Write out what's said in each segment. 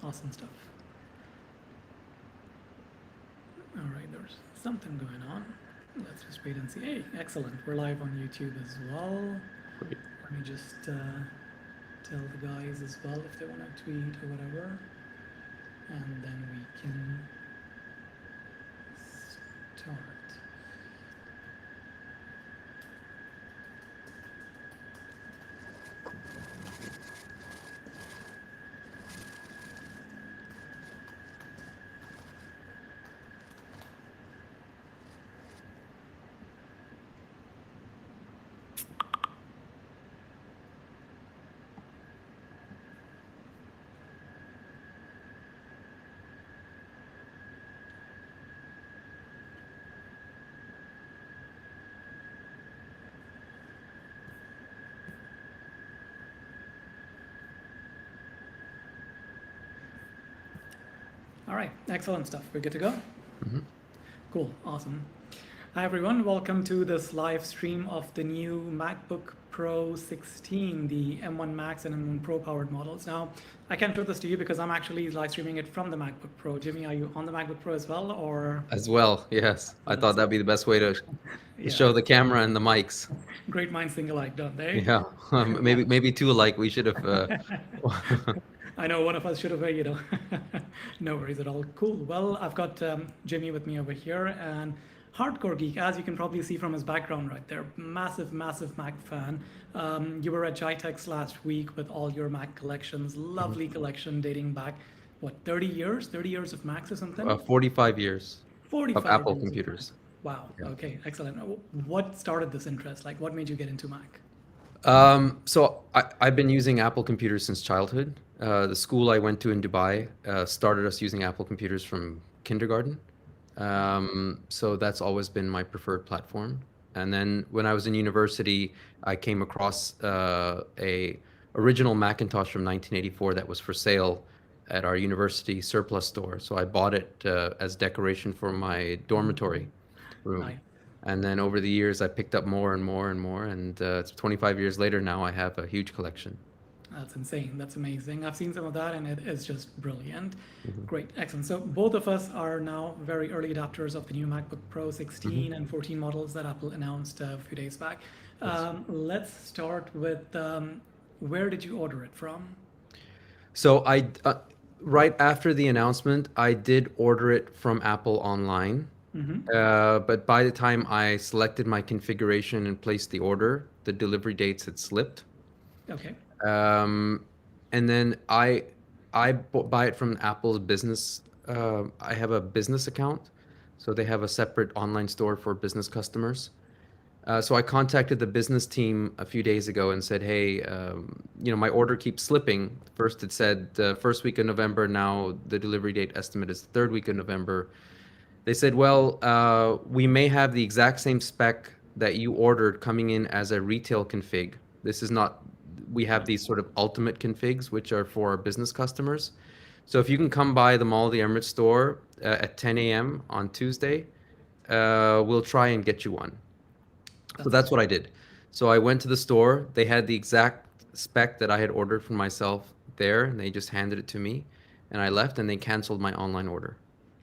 Awesome stuff. All right, there's something going on. Let's just wait and see. Hey, excellent. We're live on YouTube as well. Great. Let me just tell the guys as well if they want to tweet or whatever. And then we can start. All right, excellent stuff. We're good to go? Mhm. Cool, awesome. Hi everyone, welcome to this live stream of the new MacBook Pro 16, the M1 Max and M1 Pro powered models. Now, I can show this to you because I'm actually live streaming it from the MacBook Pro. Jimmy, are you on the MacBook Pro as well, or? As well, yes. I thought That's that'd be the best way to yeah, show the camera and the mics. great minds think alike, don't they? Yeah, maybe two alike. We should have. I know one of us should have, no worries at all. Cool. Well, I've got Jimmy with me over here, and hardcore geek, as you can probably see from his background right there. Massive, massive Mac fan. You were at GITEX last week with all your Mac collections. Lovely collection dating back, what, 30 years? 30 years of Macs or something? 45 years of 45 Apple years of Mac. computers. Wow. Yeah. Okay. Excellent. What started this interest? Like, what made you get into Mac? So I've been using Apple computers since childhood. The school I went to in Dubai started us using Apple computers from kindergarten. So that's always been my preferred platform. And then when I was in university, I came across a original Macintosh from 1984 that was for sale at our university surplus store. So I bought it as decoration for my dormitory room. Nice. And then over the years, I picked up more and more and more. And it's 25 years later now, I have a huge collection. That's insane. That's amazing. I've seen some of that and it is just brilliant. Mhm. Great. Excellent. So both of us are now very early adopters of the new MacBook Pro 16 and 14 models that Apple announced a few days back. Yes. Let's start with where did you order it from? So right after the announcement, I did order it from Apple online. But by the time I selected my configuration and placed the order, the delivery dates had slipped. Okay. And then I buy it from Apple's business. I have a business account, so they have a separate online store for business customers. So I contacted the business team a few days ago and said, "Hey, my order keeps slipping. First it said the first week of November. Now the delivery date estimate is the third week of November." They said, "Well, we may have the exact same spec that you ordered coming in as a retail config. This is not. We have these sort of ultimate configs, which are for our business customers. So if you can come by the Mall of the Emirates store at 10 a.m. on Tuesday, we'll try and get you one." So that's what I did. So I went to the store. They had the exact spec that I had ordered for myself there, and they just handed it to me. And I left, and they canceled my online order.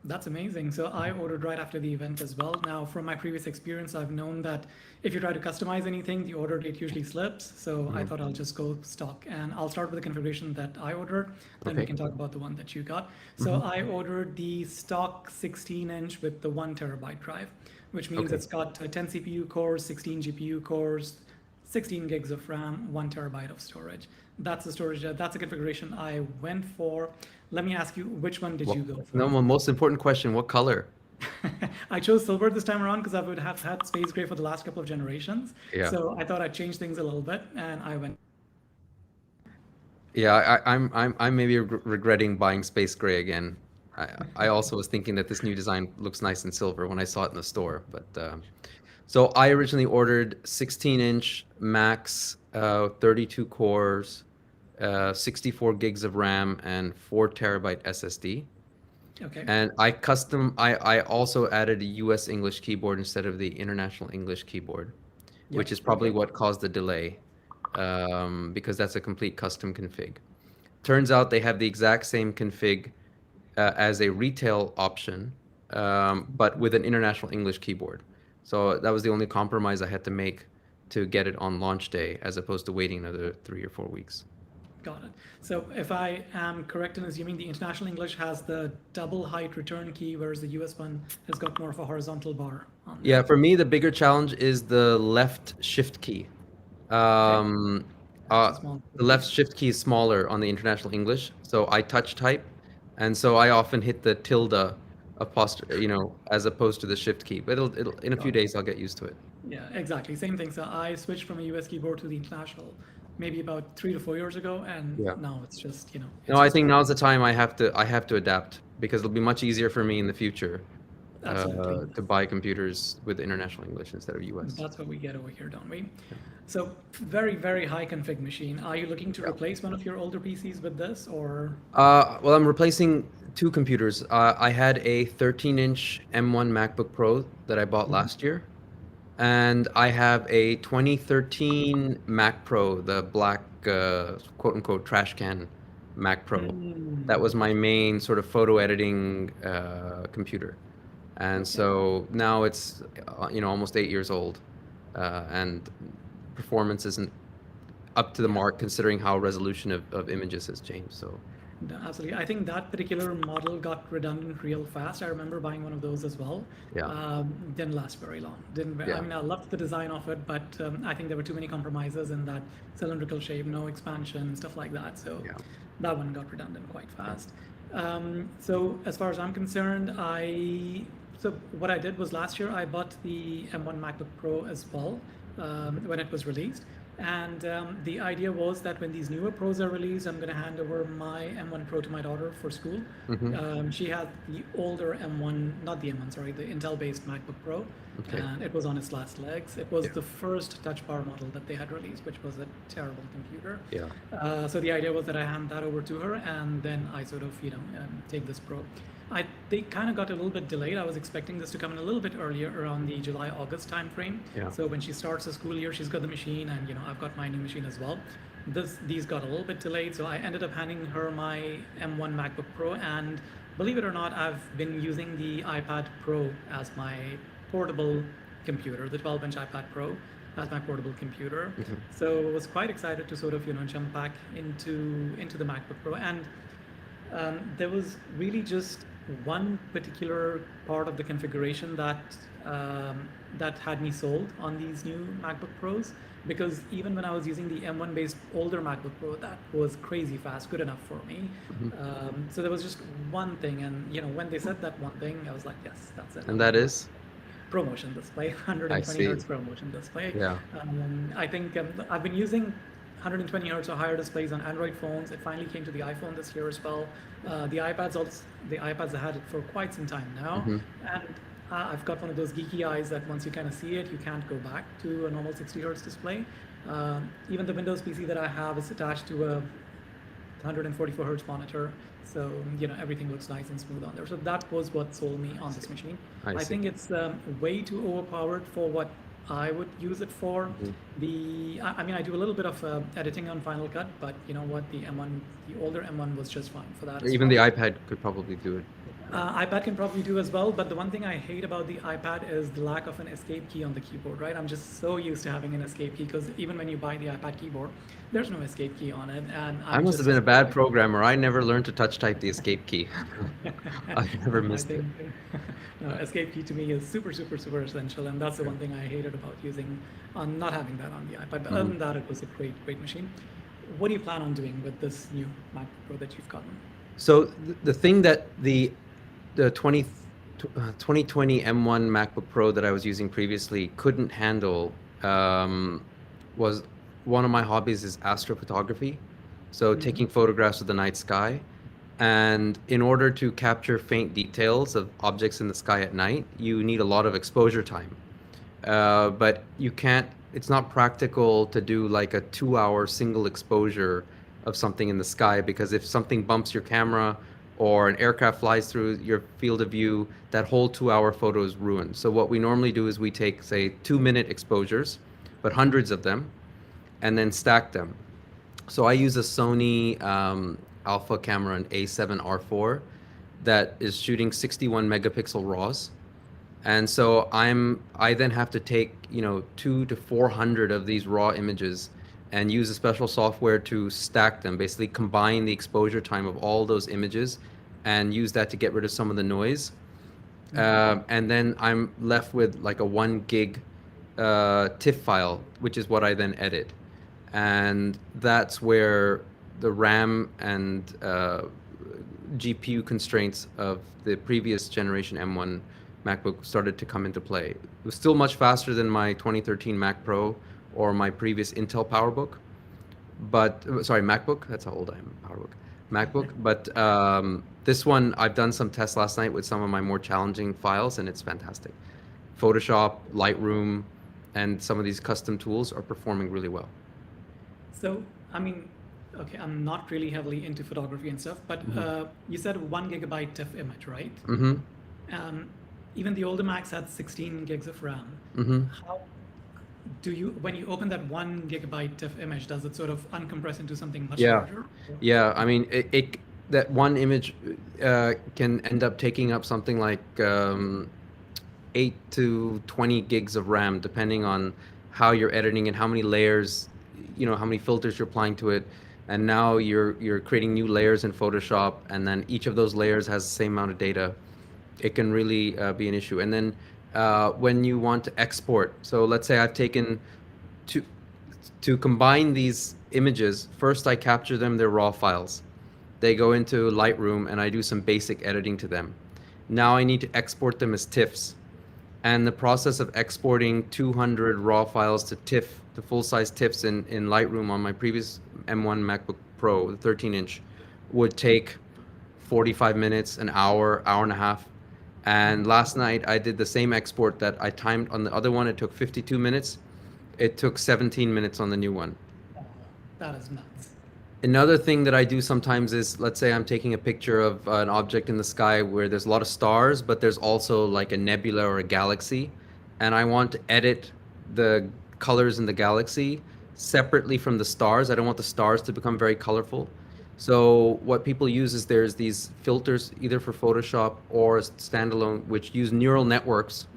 That's amazing. So I ordered right after the event as well. Now, from my previous experience, I've known that if you try to customize anything, the order date usually slips. So I thought I'll just go stock, and I'll start with the configuration that I ordered. Then we Okay. can talk about the one that you got. So I ordered the stock 16-inch with the 1 TB drive, which means Okay. it's got 10 CPU cores, 16 GPU cores, 16 gigs of RAM, 1 TB of storage. That's the storage. That's the configuration I went for. Let me ask you, which one did you go for? No, most important question, what color? I chose silver this time around because I would have had space gray for the last couple of generations. Yeah. So I thought I'd change things a little bit, and I went. Yeah, I'm maybe regretting buying space gray again. I also was thinking that this new design looks nice in silver when I saw it in the store. But so I originally ordered 16-inch Max, 32 cores, 64 gigs of RAM, and 4 TB SSD. Okay. And I also added a US English keyboard instead of the International English keyboard, which Yep. is probably Okay. what caused the delay, because that's a complete custom config. Turns out they have the exact same config as a retail option, but with an international English keyboard. So that was the only compromise I had to make to get it on launch day, as opposed to waiting another 3 or 4 weeks. Got it. So if I am correct in assuming the international English has the double height return key, whereas the US one has got more of a horizontal bar on Yeah, there. for me, the bigger challenge is the left shift key. Okay. Um, It's a uh, small the key. left shift key is smaller on the international English, so I touch type, and so I often hit the tilde apostrophe, as opposed to the shift key. But it'll in a few Got it. days I'll get used to it. Yeah, exactly. Same thing. So I switched from a US keyboard to the international maybe about 3 to 4 years ago, and Yeah. now it's just, No, it's I just think fine. now's the time I have to adapt because it'll be much easier for me in the future Absolutely. to buy computers with international English instead of US. That's what we get over here, don't we? So very, very high config machine. Are you looking to Yeah. replace one of your older PCs with this, or? Well, I'm replacing two computers. I had a 13-inch M1 MacBook Pro that I bought Mhm. last year, and I have a 2013 Mac Pro, the black quote unquote trash can Mac Pro. That was my main sort of photo editing computer. And Okay. so now it's almost 8 years old, and performance isn't up to the Yeah. mark considering how resolution of images has changed. So No, absolutely. I think that particular model got redundant real fast. I remember buying one of those as well. yeah, Didn't last very long. Didn't. I yeah, mean, I loved the design of it, but I think there were too many compromises in that cylindrical shape, no expansion, stuff like that. So yeah. that one got redundant quite fast. So as far as I'm concerned, so what I did was last year I bought the M1 MacBook Pro as well when it was released. And the idea was that when these newer pros are released, I'm going to hand over my M1 Pro to my daughter for school. Hmm. She had the older M1, not the M1, sorry, the Intel-based MacBook Pro, Okay. and it was on its last legs. It was Yeah, the first touch bar model that they had released, which was a terrible computer. yeah. So the idea was that I hand that over to her, and then I sort of, take this Pro. They kind of got a little bit delayed. I was expecting this to come in a little bit earlier, around the July-August timeframe. Yeah. So when she starts the school year, she's got the machine, and I've got my new machine as well. These got a little bit delayed, so I ended up handing her my M1 MacBook Pro, and believe it or not, I've been using the iPad Pro as my portable computer, the 12-inch iPad Pro as my portable computer. Mhm. So I was quite excited to sort of jump back into the MacBook Pro, and there was really just one particular part of the configuration that had me sold on these new MacBook Pros, because even when I was using the M1 based older MacBook Pro, that was crazy fast, good enough for me. Mhm. So there was just one thing, and when they said that one thing, I was like, yes, that's it. And that is, ProMotion display, I 120 see. hertz ProMotion display. Yeah. I think I've been using 120 hertz or higher displays on Android phones. It finally came to the iPhone this year as well. The iPads have had it for quite some time now, Hmm. and I've got one of those geeky eyes that once you kind of see it, you can't go back to a normal 60 hertz display. Even the Windows PC that I have is attached to a 144 hertz monitor, so everything looks nice and smooth on there. So that was what sold me on this machine. I I see. think it's way too overpowered for what I would use it for. I mean, I do a little bit of editing on Final Cut, but you know what, the older M1 was just fine for that as Even well. the iPad could probably do it. iPad can probably do as well, but the one thing I hate about the iPad is the lack of an escape key on the keyboard, right? I'm just so used to having an escape key, because even when you buy the iPad keyboard, there's no escape key on it, and I I'm must have just been a bad like, programmer. I never learned to touch type the escape key. I never I missed it. think escape key to me is super, super, super essential, and that's the one thing I hated about not having that on the iPad. But other Mhm. than that, it was a great, great machine. What do you plan on doing with this new MacBook Pro that you've gotten? So the thing that the 2020 M1 MacBook Pro that I was using previously couldn't handle was one of my hobbies is astrophotography. So Mm-hmm. taking photographs of the night sky. And in order to capture faint details of objects in the sky at night, you need a lot of exposure time. But you can't, it's not practical to do like a 2 hour single exposure of something in the sky, because if something bumps your camera or an aircraft flies through your field of view, that whole 2 hour photo is ruined. So what we normally do is we take, say, 2 minute exposures, but hundreds of them, and then stack them. So I use a Sony alpha camera, an A7R4, that is shooting 61 megapixel RAWs. And so I then have to take, 2 to 400 of these raw images and use a special software to stack them, basically combine the exposure time of all those images and use that to get rid of some of the noise. And then I'm left with like a 1 gig TIFF file, which is what I then edit. And that's where the RAM and GPU constraints of the previous generation M1 MacBook started to come into play. It was still much faster than my 2013 Mac Pro or my previous Intel PowerBook, but sorry, MacBook. That's how old I am. PowerBook, MacBook. But this one, I've done some tests last night with some of my more challenging files, and it's fantastic. Photoshop, Lightroom, and some of these custom tools are performing really well. So, I mean, okay, I'm not really heavily into photography and stuff, but you said 1 gigabyte TIFF image, right? Mm-hmm. Even the older Macs had 16 gigs of RAM. Mm-hmm. How do you, when you open that 1 gigabyte TIFF image, does it sort of uncompress into something much Yeah. larger? Yeah, I mean, that one image can end up taking up something like 8 to 20 gigs of RAM, depending on how you're editing and how many layers, how many filters you're applying to it. And now you're creating new layers in Photoshop, and then each of those layers has the same amount of data. It can really be an issue. And then when you want to export, so let's say I've taken to combine these images, first I capture them, they're raw files. They go into Lightroom and I do some basic editing to them. Now I need to export them as TIFFs. And the process of exporting 200 raw files to TIFF, to full-size TIFFs in Lightroom on my previous M1 MacBook Pro, the 13-inch, would take 45 minutes, an hour, hour and a half. And last night I did the same export that I timed on the other one. It took 52 minutes. It took 17 minutes on the new one. That is nuts. Another thing that I do sometimes is, let's say I'm taking a picture of an object in the sky where there's a lot of stars, but there's also like a nebula or a galaxy, and I want to edit the colors in the galaxy separately from the stars. I don't want the stars to become very colorful. So what people use is there's these filters either for Photoshop or standalone, which use neural networks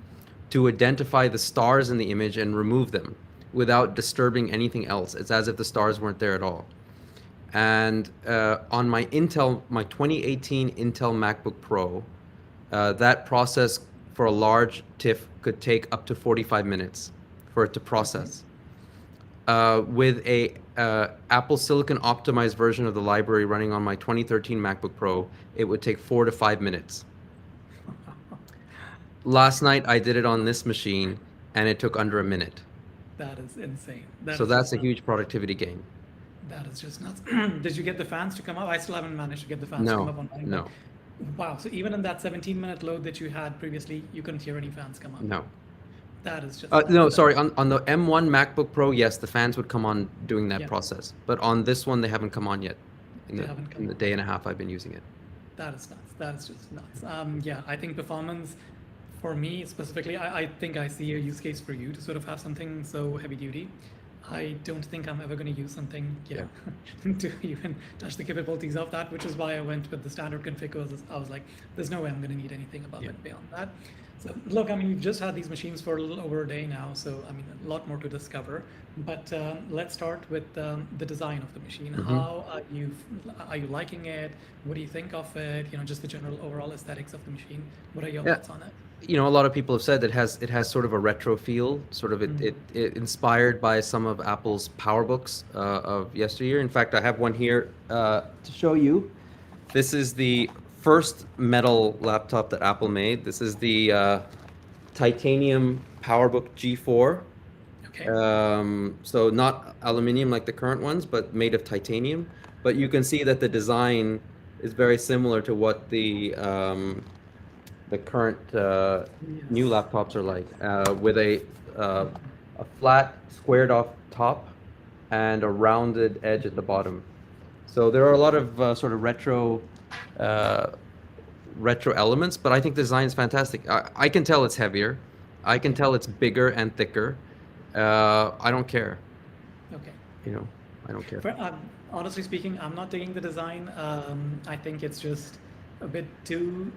to identify the stars in the image and remove them without disturbing anything else. It's as if the stars weren't there at all. And on my 2018 Intel MacBook Pro, that process for a large TIFF could take up to 45 minutes for it to process. With a Apple Silicon optimized version of the library running on my 2013 MacBook Pro, it would take 4 to 5 minutes. Last night I did it on this machine, and it took under a minute. That is insane. So that's a huge productivity gain. That is just nuts. Did you get the fans to come up? I still haven't managed to get the fans to come up on mine. No. Wow. So even in that 17-minute load that you had previously, you couldn't hear any fans come up? No. That is just... No, sorry. On the M1 MacBook Pro, yes, the fans would come on doing that process. But on this one, they haven't come on yet in the day and a half I've been using it. That is nuts. That is just nuts. Yeah, I think performance, for me specifically, I think I see a use case for you to sort of have something so heavy duty. I don't think I'm ever going to use something to even touch the capabilities of that, which is why I went with the standard config, because I was like, there's no way I'm going to need anything above and beyond that. So look, I mean, we've just had these machines for a little over a day now, so I mean, a lot more to discover. But let's start with the design of the machine. How are you liking it? What do you think of it? Just the general overall aesthetics of the machine. What are your thoughts on it? A lot of people have said it has sort of a retro feel, sort of it inspired by some of Apple's PowerBooks of yesteryear. In fact, I have one here to show you. This is the first metal laptop that Apple made. This is the titanium PowerBook G4. Okay. So not aluminum like the current ones, but made of titanium. But you can see that the design is very similar to what the current new laptops are like, with a flat, squared off top and a rounded edge at the bottom. So there are a lot of sort of retro elements, but I think the design is fantastic. I can tell it's heavier. I can tell it's bigger and thicker. I don't care. Okay. I don't care. Honestly speaking, I'm not taking the design. I think it's just a bit too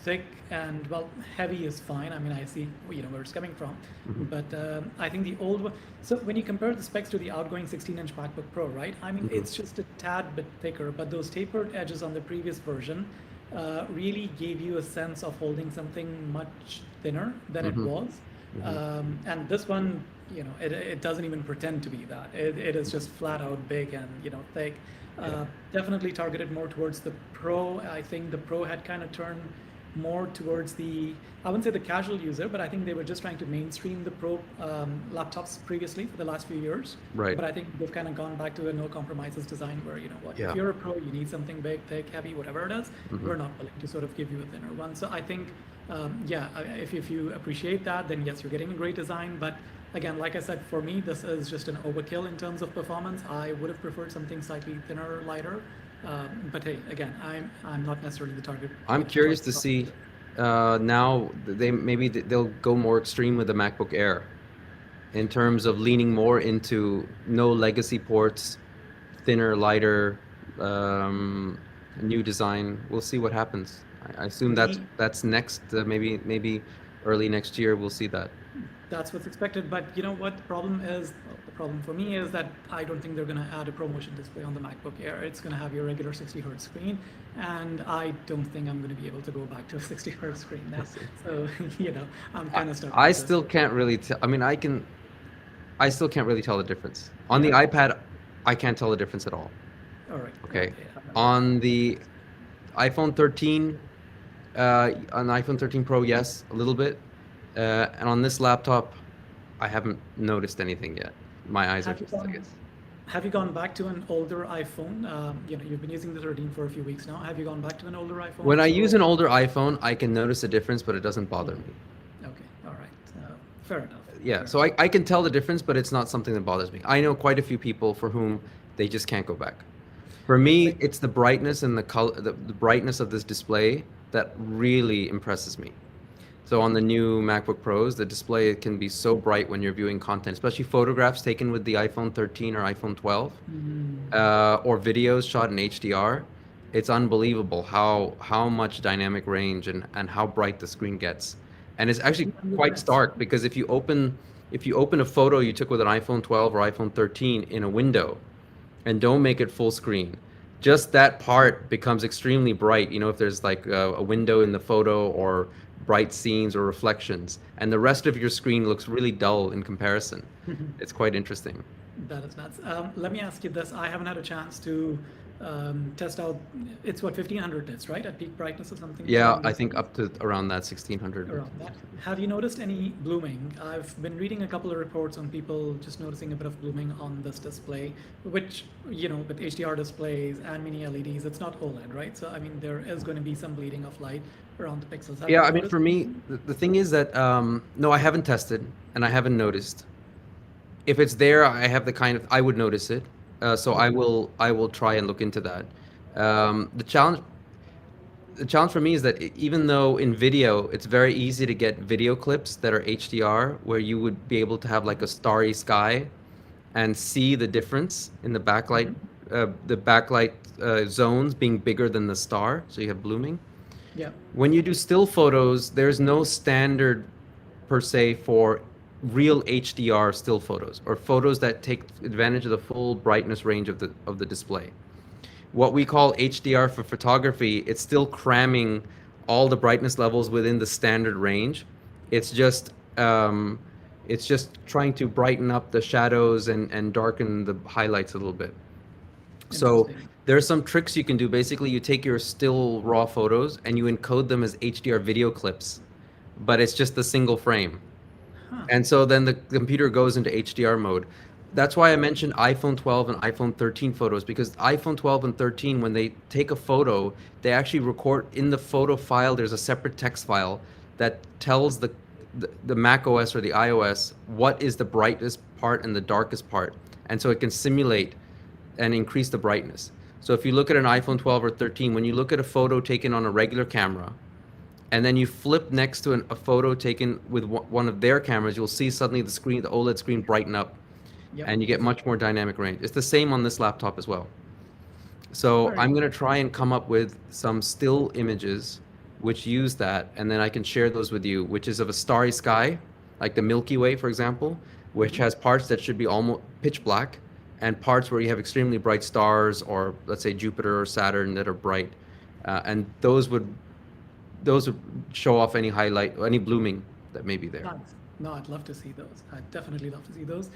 thick and well, heavy is fine. I mean, I see where it's coming from, Mhm. but I think the old one. So when you compare the specs to the outgoing 16-inch MacBook Pro, right? I mean, Mhm. it's just a tad bit thicker, but those tapered edges on the previous version really gave you a sense of holding something much thinner than it Mhm. was. Mhm. And this one, it doesn't even pretend to be that. It is just flat out big and thick. Yeah. Definitely targeted more towards the Pro. I think the Pro had kind of turned more towards I wouldn't say the casual user, but I think they were just trying to mainstream the Pro laptops previously for the last few years. Right. But I think they've kind of gone back to a no compromises design where, if Yeah. you're a Pro, you need something big, thick, heavy, whatever it is, Mhm. we're not willing to sort of give you a thinner one. So I think, yeah, if you appreciate that, then yes, you're getting a great design. But again, like I said, for me, this is just an overkill in terms of performance. I would have preferred something slightly thinner, lighter. But hey, again, I'm not necessarily the target I'm choice curious to of see now they'll go more extreme with the MacBook Air in terms of leaning more into no legacy ports, thinner, lighter, um, new design. We'll see what happens. I assume we that's next. Maybe early next year we'll see that. That's what's expected. But you know what the problem is? Well, the problem for me is that I don't think they're going to add a ProMotion display on the MacBook Air. It's going to have your regular 60 hertz screen, and I don't think I'm going to be able to go back to a 60 hertz screen We'll now. see. So I'm I, kind of stuck I with this. still can't really tell. I mean, I still can't really tell the difference. On the Yeah. iPad, I can't tell the difference at all. All right. Okay. Okay. Yeah. On the iPhone 13, on iPhone 13 Pro, yes, a little bit. And on this laptop, I haven't noticed anything yet. My eyes are Have you just, I gone guess. Have you gone back to an older iPhone? You've been using the 13 for a few weeks now. Have you gone back to an older iPhone? When If I use an so, older iPhone, I can notice a difference, but it doesn't bother me. okay. All right. Fair enough. Yeah, Fair so enough. I can tell the difference, but it's not something that bothers me. I know quite a few people for whom they just can't go back. For me, Like, it's the brightness and the color, the brightness of this display that really impresses me. So on the new MacBook Pros, the display can be so bright when you're viewing content, especially photographs taken with the iPhone 13 or iPhone 12, or videos shot in HDR. It's unbelievable how much dynamic range and how bright the screen gets. And it's actually quite 1500 nits. stark because if you open a photo you took with an iPhone 12 or iPhone 13 in a window and don't make it full screen, just that part becomes extremely bright. If there's like a window in the photo or bright scenes or reflections, and the rest of your screen looks really dull in comparison. It's quite interesting. That is nuts. Let me ask you this. I haven't had a chance to test out. It's what 1500 nits, right? At peak brightness or something Yeah, along I those think lines. up to around that 1600. Around that. Have you noticed any blooming? I've been reading a couple of reports on people just noticing a bit of blooming on this display, which, with HDR displays and mini LEDs, it's not OLED, right? So, I mean, there is going to be some bleeding of light around the pixels. Have Yeah, you I mean, noticed for me, anything? the thing is that no, I haven't tested and I haven't noticed. If it's there, I have the kind of I would notice it. So Yeah. I will try and look into that. The challenge for me is that even though in video it's very easy to get video clips that are HDR, where you would be able to have like a starry sky and see the difference in the backlight zones being bigger than the star, so you have blooming. Yeah. When you do still photos, there's no standard per se for real HDR still photos or photos that take advantage of the full brightness range of the display. What we call HDR for photography, it's still cramming all the brightness levels within the standard range. It's just um, it's just trying to brighten up the shadows and darken the highlights a little bit. So Interesting. there's some tricks you can do. Basically, you take your still raw photos and you encode them as HDR video clips, but it's just a single frame. Huh. And so then the computer goes into HDR mode. That's why I mentioned iPhone 12 and iPhone 13 photos, because iPhone 12 and 13, when they take a photo, they actually record in the photo file. There's a separate text file that tells the Mac OS or the iOS what is the brightest part and the darkest part. And so it can simulate and increase the brightness. So if you look at an iPhone 12 or 13, when you look at a photo taken on a regular camera, and then you flip next to a photo taken with one of their cameras, you'll see suddenly the OLED screen brighten up, Yep. and you get much more dynamic range. It's the same on this laptop as well. So Very I'm cool. going to try and come up with some still images which use that, and then I can share those with you, which is of a starry sky, like the Milky Way, for example, which Mhm. has parts that should be almost pitch black, and parts where you have extremely bright stars, or let's say Jupiter or Saturn that are bright, and those would show off any highlight, any blooming that may be there. Nice. No, I'd love to see those. I'd definitely love to see those.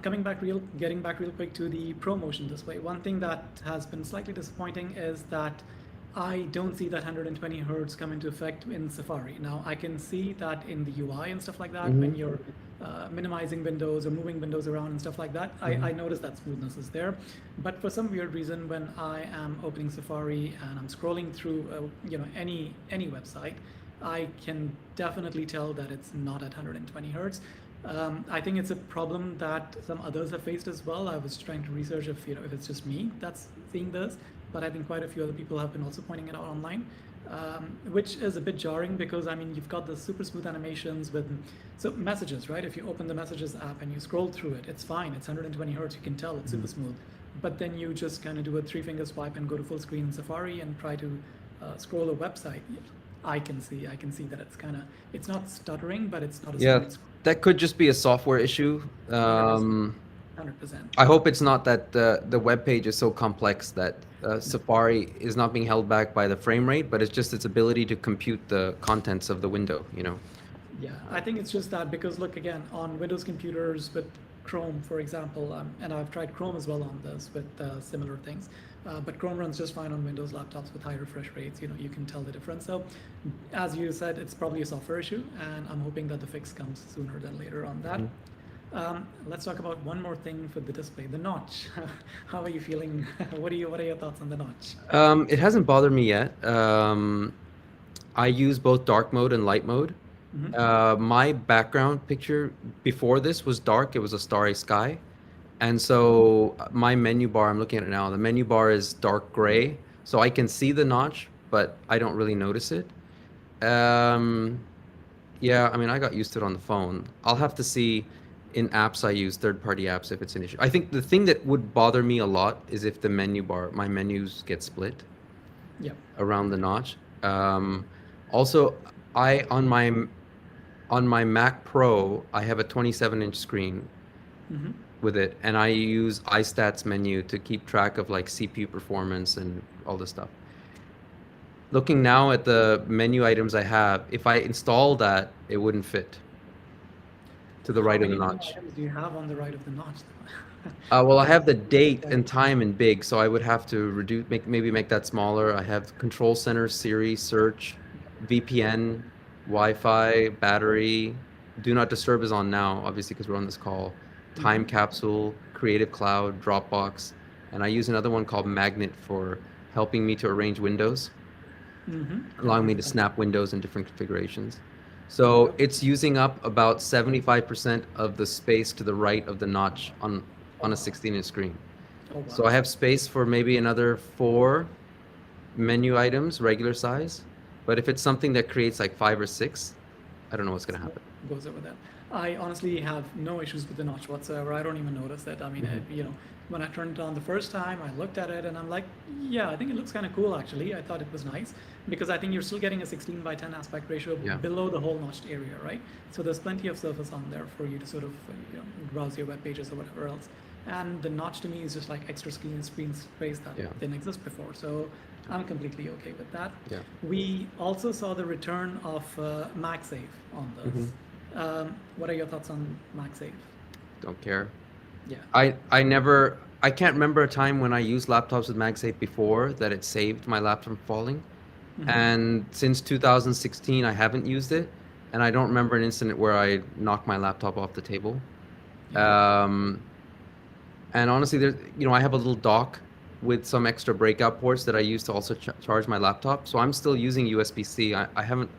Getting back real quick to the ProMotion display. One thing that has been slightly disappointing is that I don't see that 120 hertz come into effect in Safari. Now, I can see that in the UI and stuff like that Hmm. when you're minimizing windows or moving windows around and stuff like that. I notice that smoothness is there. But for some weird reason, when I am opening Safari and I'm scrolling through, any website, I can definitely tell that it's not at 120 hertz. I think it's a problem that some others have faced as well. I was trying to research if it's just me that's seeing this, but I think quite a few other people have been also pointing it out online, which is a bit jarring because I mean you've got the super smooth animations with so messages, right? If you open the messages app and you scroll through it, it's fine. It's 120 hertz. You can tell it's super smooth, but then you just kind of do a three-finger swipe and go to full screen in Safari and try to scroll a website. I can see that it's not stuttering, but it's not a Yeah, smooth. that could just be a software issue. 100%. 100%. I hope it's not that the web page is so complex that Safari is not being held back by the frame rate, but it's just its ability to compute the contents of the window, you know. Yeah, I think it's just that because look again on Windows computers with Chrome, for example, and I've tried Chrome as well on this with similar things. But Chrome runs just fine on Windows laptops with high refresh rates. You can tell the difference. So, as you said, it's probably a software issue, and I'm hoping that the fix comes sooner than later on that. Mhm. Let's talk about one more thing for the display, the notch. How are you feeling? What are your thoughts on the notch? It hasn't bothered me yet. I use both dark mode and light mode. Hmm. My background picture before this was dark. It was a starry sky. And so my menu bar, I'm looking at it now, the menu bar is dark gray. So I can see the notch, but I don't really notice it. Um, yeah, I mean, I got used to it on the phone. I'll have to see in apps I use, third-party apps, if it's an issue. I think the thing that would bother me a lot is if the menu bar, my menus get split Yeah. around the notch. Um, Also, I on my Mac Pro, I have a 27-inch screen Hmm. with it, and I use iStats menu to keep track of like CPU performance and all this stuff. Looking now at the menu items I have, if I install that, it wouldn't fit to the How right of the many menu notch. items do you have on the right of the notch? Well, I Because have the date okay. and time in big, so I would have to maybe make that smaller. I have control center, Siri, search, VPN, Wi-Fi, battery. Do not disturb is on now, obviously, because we're on this call. Time Hmm. capsule, Creative Cloud, Dropbox, and I use another one called Magnet for helping me to arrange windows, Hmm. allowing me to snap windows in different configurations. So Yep. it's using up about 75% of the space to the right of the notch Oh on a wow. 16-inch screen. Oh So wow. I have space for maybe another 4 menu items, regular size. But if it's something that creates like 5 or 6, I don't know what's going to So happen. goes over that. I honestly have no issues with the notch whatsoever. I don't even notice it. I mean, Hmm. when I turned it on the first time, I looked at it and I'm like, yeah, I think it looks kind of cool actually. I thought it was nice because I think you're still getting a 16 by 10 aspect ratio Yeah. below the whole notched area, right? So there's plenty of surface on there for you to sort of browse your web pages or whatever else. And the notch to me is just like extra screen space that Yeah. didn't exist before. So I'm completely okay with that. Yeah. We also saw the return of MagSafe on Hmm. this. What are your thoughts on MagSafe? Don't care. Yeah. I can't remember a time when I used laptops with MagSafe before that it saved my laptop from falling. Hmm. And since 2016, I haven't used it. And I don't remember an incident where I knocked my laptop off the table. Yeah. Um, And honestly, I have a little dock with some extra breakout ports that I use to also charge my laptop. So I'm still using USB-C. I haven't,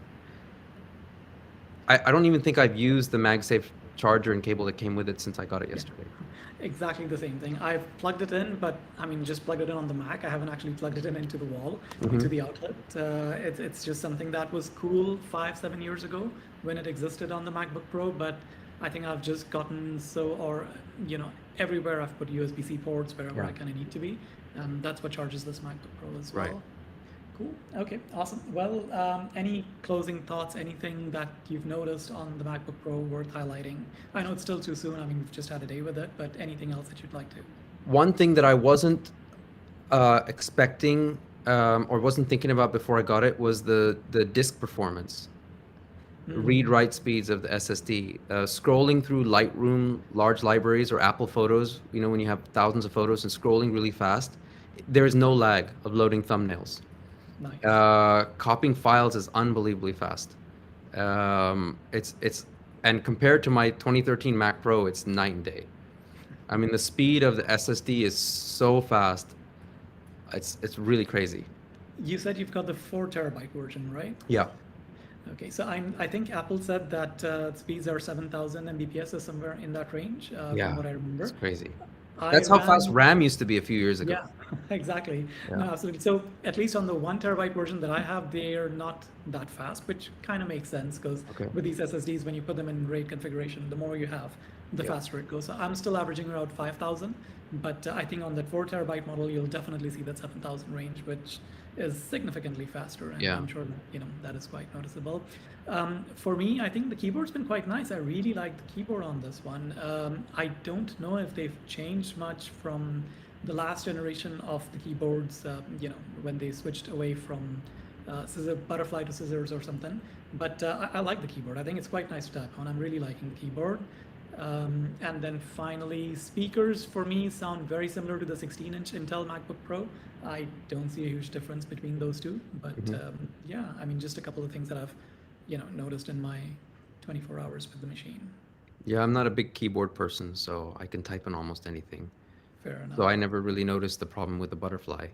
I don't even think I've used the MagSafe charger and cable that came with it since I got it Yeah. yesterday. Exactly the same thing. I've plugged it in, but I mean, just plugged it in on the Mac. I haven't actually plugged it in into the wall, Hmm. into the outlet. It's just something that was cool 5, 7 years ago when it existed on the MacBook Pro, but I think I've just gotten or you know, everywhere I've put USB-C ports wherever Yeah. I kind of need to be, and that's what charges this MacBook Pro as Right. well. Cool. Okay. Awesome. Well, any closing thoughts? Anything that you've noticed on the MacBook Pro worth highlighting? I know it's still too soon. I mean, we've just had a day with it, but anything else that you'd like to? One thing that I wasn't expecting or wasn't thinking about before I got it was the disk performance, read Hmm. write speeds of the SSD. Scrolling through Lightroom large libraries or Apple Photos, you know, when you have thousands of photos and scrolling really fast, there is no lag of loading thumbnails. Nice. Copying files is unbelievably fast. It's and compared to my 2013 Mac Pro, it's night and day. I mean, the speed of the SSD is so fast. It's really crazy. You said you've got the 4 terabyte version, right? Yeah, Okay, so I think Apple said that speeds are 7,000 Mbps or somewhere in that range, from yeah, what I it's remember. crazy. I That's how fast ran, RAM used to be a few years ago. yeah, exactly. Yeah. No, absolutely. So at least on the 1 terabyte version that I have, they're not that fast, which kind of makes sense because Okay. with these SSDs, when you put them in RAID configuration, the more you have, the Yeah. faster it goes. So I'm still averaging around 5,000, but I think on that 4 terabyte model, you'll definitely see that 7,000 range, which is significantly faster, and Yeah. I'm sure that, that is quite noticeable. For me, I think the keyboard's been quite nice. I really like the keyboard on this one. I don't know if they've changed much from the last generation of the keyboards, when they switched away from scissor butterfly to scissors or something. But I like the keyboard. I think it's quite nice to type on. I'm really liking the keyboard. And then finally, speakers for me sound very similar to the 16-inch Intel MacBook Pro. I don't see a huge difference between those two, but Mhm. yeah, I mean, just a couple of things that I've, noticed in my 24 hours with the machine. Yeah, I'm not a big keyboard person, so I can type on almost anything. Fair So enough. I never really noticed the problem with the butterfly.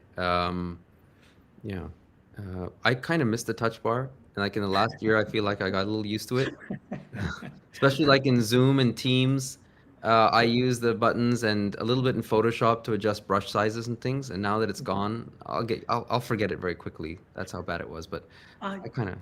Yeah. I kind of missed the touch bar. And like in the last year, I feel like I got a little used to it. Especially like in Zoom and Teams, I Yeah. use the buttons and a little bit in Photoshop to adjust brush sizes and things. And now that it's gone, I'll forget it very quickly. That's how bad it was. But I I kind of,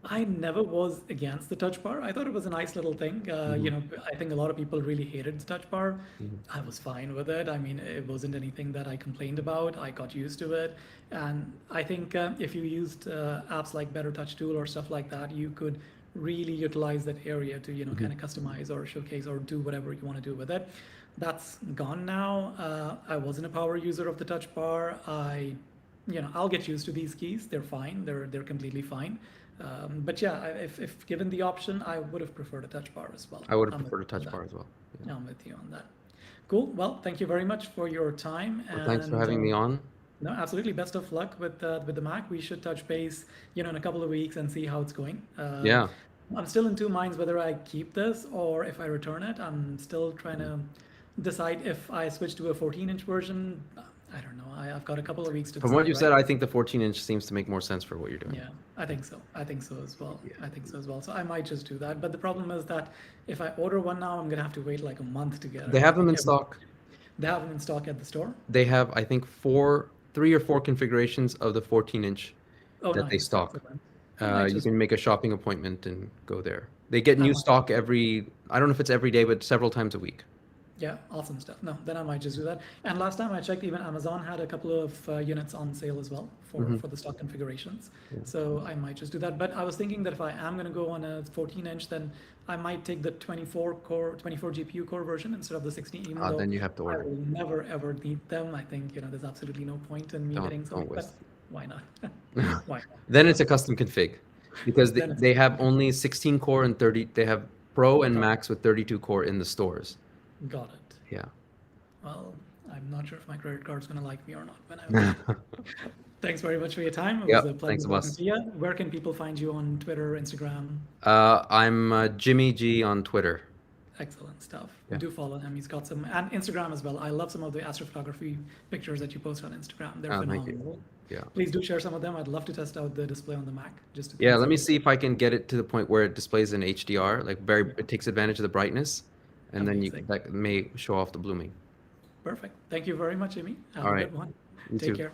I never was against the touch bar. I thought it was a nice little thing. hmm I think a lot of people really hated the touch bar. hmm I was fine with it. I mean, it wasn't anything that I complained about. I got used to it. And I think if you used apps like Better Touch Tool or stuff like that, you could really utilize that area to, hmm kind of customize or showcase or do whatever you want to do with it. That's gone now. I wasn't a power user of the touch bar. I'll get used to these keys. They're fine. They're completely fine. But yeah, if given the option, I would have preferred a touch bar as well. I would have I'm with preferred a you on touch that. bar as well. Yeah. I'm with you on that. Cool. Well, thank you very much for your time, Well, thanks for and having me on. no, absolutely. Best of luck with the Mac. We should touch base, in a couple of weeks and see how it's going. Yeah. I'm still in two minds whether I keep this or if I return it. I'm still trying to decide if I switch to a 14-inch version. I don't know. I've got a couple of weeks to From what decide, you right? said, I think the 14-inch seems to make more sense for what you're doing. Yeah, I think so. I think so as well. Yeah. I think so as well. So I might just do that. But the problem is that if I order one now, I'm gonna have to wait like a month to get it. They I have them think in stock. they have them in stock at the store. They have, I think, three or four configurations of the 14-inch Oh, that they nice. That's stock. okay. I might You just, can make a shopping appointment and go there. They get I new might. stock I don't know if it's every day, but several times a week. Yeah, awesome stuff. No, then I might just do that. And last time I checked, even Amazon had a couple of units on sale as well hmm for the stock configurations. Yeah. So I might just do that. But I was thinking that if I am going to go on a 14-inch, then I might take the 24 GPU core version instead of the 16. Even though Then you have to I order. will never ever need them, I think there's absolutely no point in me getting Don't something. But waste. why not? Why not? Then So it's a custom config because then it's they have only 16 core and 30. They have Pro and got Max with 32 core in the stores. got it. Yeah. Well, I'm not sure if my credit card's going to like me or not when I order. Thanks very much for your time. It was a Yep. Thanks, pleasure talking Abbas. to you. Where can people find you on Twitter, Instagram? I'm Jimmy G on Twitter. Excellent stuff. Yeah. Do follow him. He's got some, and Instagram as well. I love some of the astrophotography pictures that you post on Instagram. They're Thank you. phenomenal. Yeah. Please do share some of them. I'd love to test out the display on the Mac just to Yeah. see Let me what. see if I can get it to the point where it displays in HDR, like it takes advantage of the brightness, and then Amazing. that may show off the blooming. Perfect. Thank you very much, Amy. Have All a right. good one. You Take too. care.